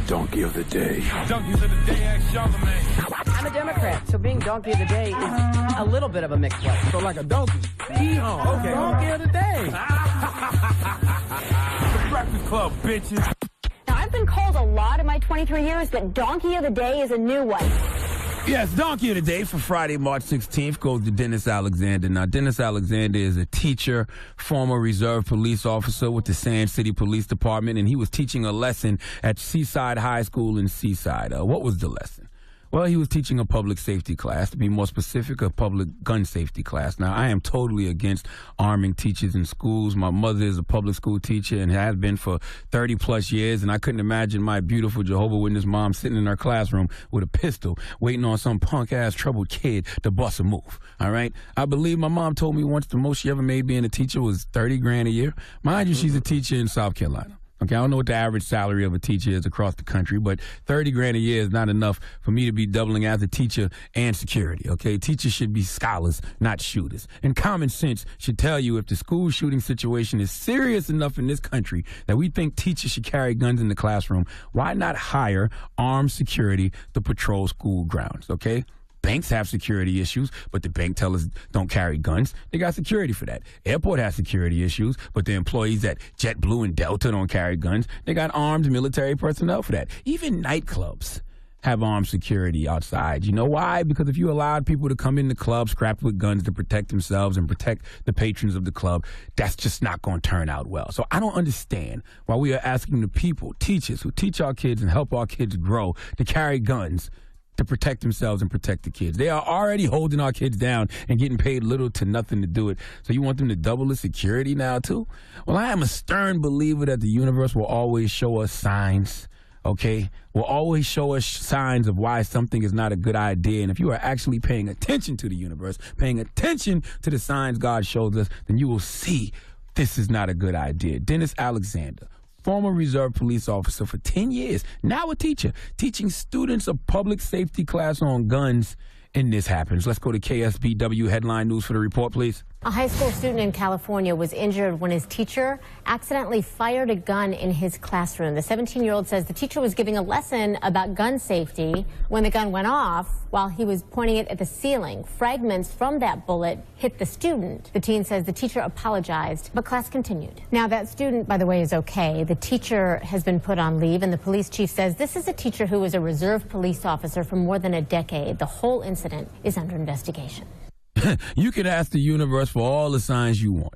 Donkey of the Day. Donkeys of the Day, ask Charlamagne. I'm a Democrat, so being Donkey of the Day is a little bit of a mixed blessing. So like a donkey. Yeehaw. Okay. Donkey of the Day. The Breakfast Club, bitches. Now, I've been called a lot in my 23 years, but Donkey of the Day is a new one. Yes, Donkey of the Day for Friday, March 16th goes to Dennis Alexander. Now, Dennis Alexander is a teacher, former reserve police officer with the Sand City Police Department, and he was teaching a lesson at Seaside High School in Seaside. What was the lesson? Well, he was teaching a public safety class, to be more specific, a public gun safety class. Now, I am totally against arming teachers in schools. My mother is a public school teacher and has been for 30-plus years, and I couldn't imagine my beautiful Jehovah's Witness mom sitting in her classroom with a pistol waiting on some punk-ass troubled kid to bust a move, all right? I believe my mom told me once the most she ever made being a teacher was $30,000 a year. Mind you, she's a teacher in South Carolina. Okay, I don't know what the average salary of a teacher is across the country, but $30,000 a year is not enough for me to be doubling as a teacher and security, okay? Teachers should be scholars, not shooters. And common sense should tell you if the school shooting situation is serious enough in this country that we think teachers should carry guns in the classroom, why not hire armed security to patrol school grounds, okay? Banks have security issues, but the bank tellers don't carry guns. They got security for that. Airport has security issues, but the employees at JetBlue and Delta don't carry guns. They got armed military personnel for that. Even nightclubs have armed security outside. You know why? Because if you allowed people to come into clubs strapped with guns to protect themselves and protect the patrons of the club, that's just not going to turn out well. So I don't understand why we are asking the people, teachers who teach our kids and help our kids grow, to carry guns to protect themselves and protect the kids. They are already holding our kids down and getting paid little to nothing to do it. So you want them to double the security now too? Well, I am a stern believer that the universe will always show us signs, okay? Will always show us signs of why something is not a good idea. And if you are actually paying attention to the universe, paying attention to the signs God shows us, then you will see this is not a good idea. Dennis Alexander, former reserve police officer for 10 years, now a teacher, teaching students a public safety class on guns, and this happens. Let's go to KSBW headline news for the report, please. A high school student in California was injured when his teacher accidentally fired a gun in his classroom. The 17-year-old says the teacher was giving a lesson about gun safety when the gun went off while he was pointing it at the ceiling. Fragments from that bullet hit the student. The teen says the teacher apologized, but class continued. Now, that student, by the way, is okay. The teacher has been put on leave, and the police chief says this is a teacher who was a reserve police officer for more than a decade. The whole incident is under investigation. You can ask the universe for all the signs you want,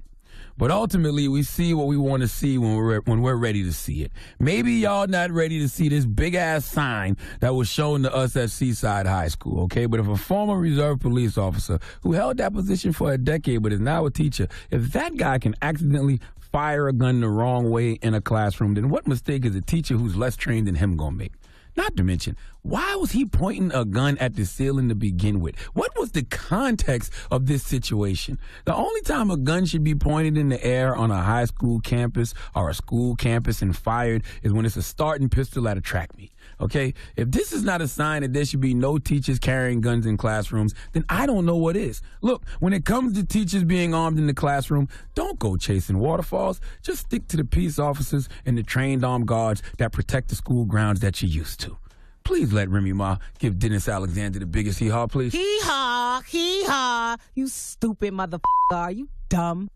but ultimately we see what we want to see when we're ready to see it. Maybe y'all not ready to see this big-ass sign that was shown to us at Seaside High School, okay? But if a former reserve police officer who held that position for a decade but is now a teacher, if that guy can accidentally fire a gun the wrong way in a classroom, then what mistake is a teacher who's less trained than him gonna make? Not to mention, why was he pointing a gun at the ceiling to begin with? What was the context of this situation? The only time a gun should be pointed in the air on a high school campus or a school campus and fired is when it's a starting pistol at a track meet, okay? If this is not a sign that there should be no teachers carrying guns in classrooms, then I don't know what is. Look, when it comes to teachers being armed in the classroom, don't go chasing waterfalls. Just stick to the peace officers and the trained armed guards that protect the school grounds that you're used to. Please let Remy Ma give Dennis Alexander the biggest hee-haw, please. Hee-haw, hee-haw. You stupid motherfucker. Are you dumb?